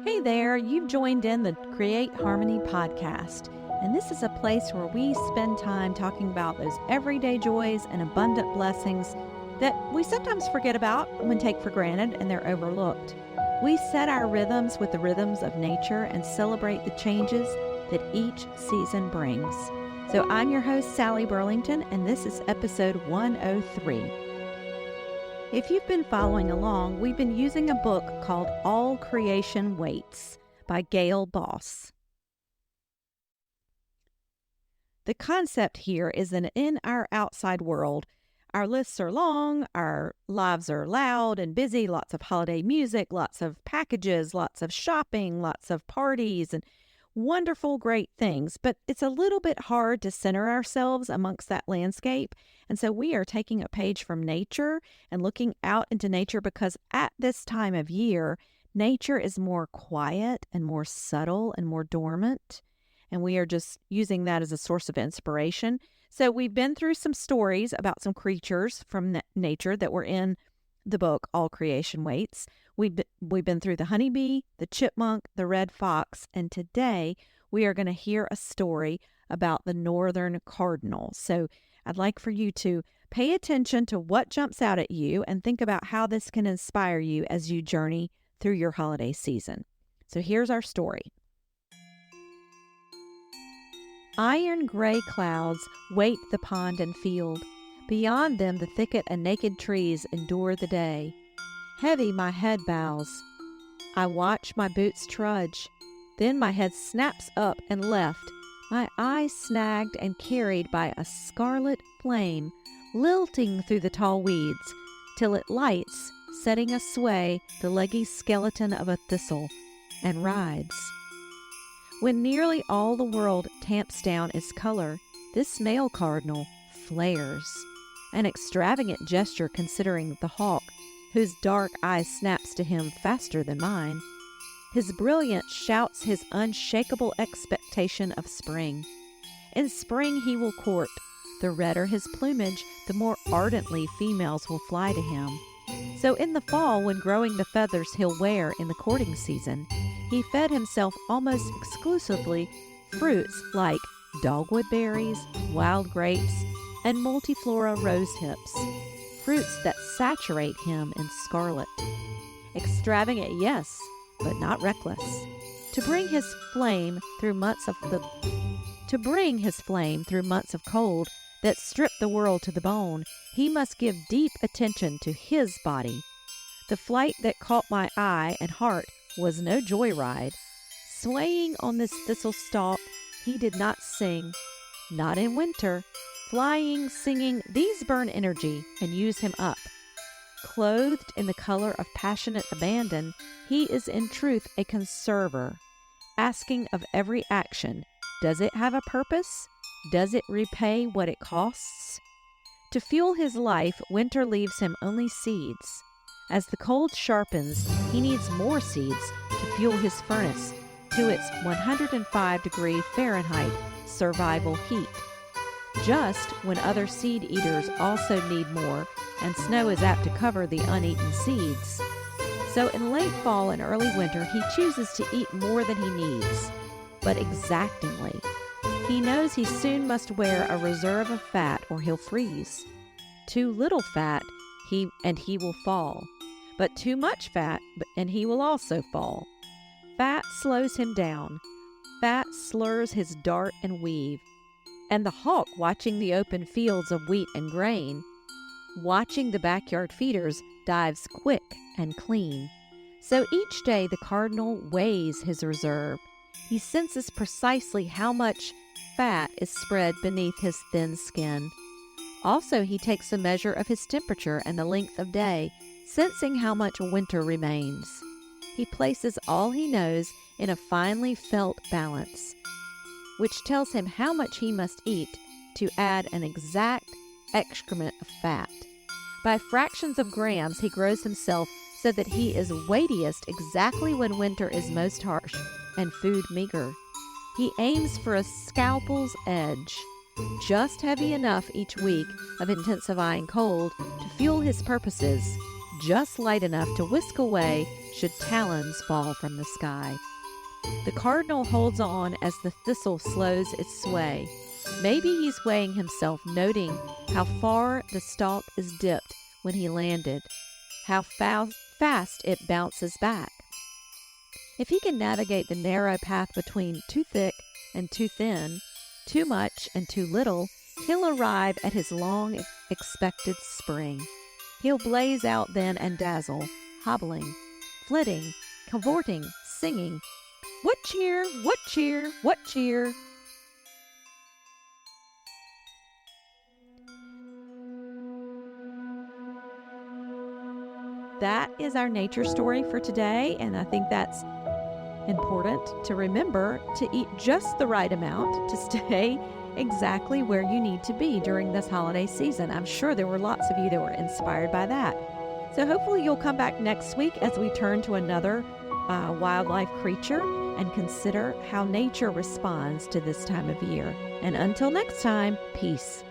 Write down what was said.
Hey there, you've joined in the Create Harmony podcast, and this is a place where we spend time talking about those everyday joys and abundant blessings that we sometimes forget about and take for granted and they're overlooked. We set our rhythms with the rhythms of nature and celebrate the changes that each season brings. So I'm your host, Sally Burlington, and this is episode 103. If you've been following along, we've been using a book called All Creation Waits by Gail Boss. The concept here is that in our outside world, our lists are long, our lives are loud and busy, lots of holiday music, lots of packages, lots of shopping, lots of parties, and wonderful, great things. But it's a little bit hard to center ourselves amongst that landscape. And so we are taking a page from nature and looking out into nature because at this time of year, nature is more quiet and more subtle and more dormant. And we are just using that as a source of inspiration. So we've been through some stories about some creatures from nature that were in the book, All Creation Waits. We've been through the honeybee, the chipmunk, the red fox, and today we are going to hear a story about the Northern Cardinal. So I'd like for you to pay attention to what jumps out at you and think about how this can inspire you as you journey through your holiday season. So here's our story. Iron gray clouds weight the pond and field. Beyond them the thicket and naked trees endure the day. Heavy my head bows. I watch my boots trudge. Then my head snaps up and left, my eyes snagged and carried by a scarlet flame, lilting through the tall weeds, till it lights, setting asway the leggy skeleton of a thistle, and rides. When nearly all the world tamps down its color, this male cardinal flares, an extravagant gesture considering the hawk, whose dark eye snaps to him faster than mine. His brilliance shouts his unshakable expectation of spring. In spring he will court. The redder his plumage, the more ardently females will fly to him. So in the fall, when growing the feathers he'll wear in the courting season, he fed himself almost exclusively fruits like dogwood berries, wild grapes, and multiflora rose hips, fruits that saturate him in scarlet. Extravagant, yes, but not reckless. To bring his flame through months of cold that strip the world to the bone, he must give deep attention to his body. The flight that caught my eye and heart was no joyride. Swaying on this thistle stalk, he did not sing, not in winter. Flying, singing, these burn energy and use him up. Clothed in the color of passionate abandon, he is in truth a conserver, asking of every action, does it have a purpose? Does it repay what it costs? To fuel his life, winter leaves him only seeds. As the cold sharpens, he needs more seeds to fuel his furnace to its 105-degree Fahrenheit survival heat. Just when other seed eaters also need more, and snow is apt to cover the uneaten seeds. So in late fall and early winter, he chooses to eat more than he needs, but exactingly. He knows he soon must wear a reserve of fat or he'll freeze. Too little fat, he will fall, but too much fat, and he will also fall. Fat slows him down. Fat slurs his dart and weave. And the hawk, watching the open fields of wheat and grain, watching the backyard feeders, dives quick and clean. So each day the cardinal weighs his reserve. He senses precisely how much fat is spread beneath his thin skin. Also he takes a measure of his temperature and the length of day, sensing how much winter remains. He places all he knows in a finely felt balance, which tells him how much he must eat to add an exact excrement of fat. By fractions of grams, he grows himself so that he is weightiest exactly when winter is most harsh and food meager. He aims for a scalpel's edge, just heavy enough each week of intensifying cold to fuel his purposes, just light enough to whisk away should talons fall from the sky. The cardinal holds on as the thistle slows its sway. Maybe he's weighing himself, noting how far the stalk is dipped when he landed, how fast it bounces back. If he can navigate the narrow path between too thick and too thin, too much and too little, he'll arrive at his long expected spring. He'll blaze out then and dazzle, hobbling, flitting, cavorting, singing, "What cheer, what cheer, what cheer?" That is our nature story for today, and I think that's important to remember, to eat just the right amount to stay exactly where you need to be during this holiday season. I'm sure there were lots of you that were inspired by that. So hopefully you'll come back next week as we turn to another wildlife creature and consider how nature responds to this time of year. And until next time, peace.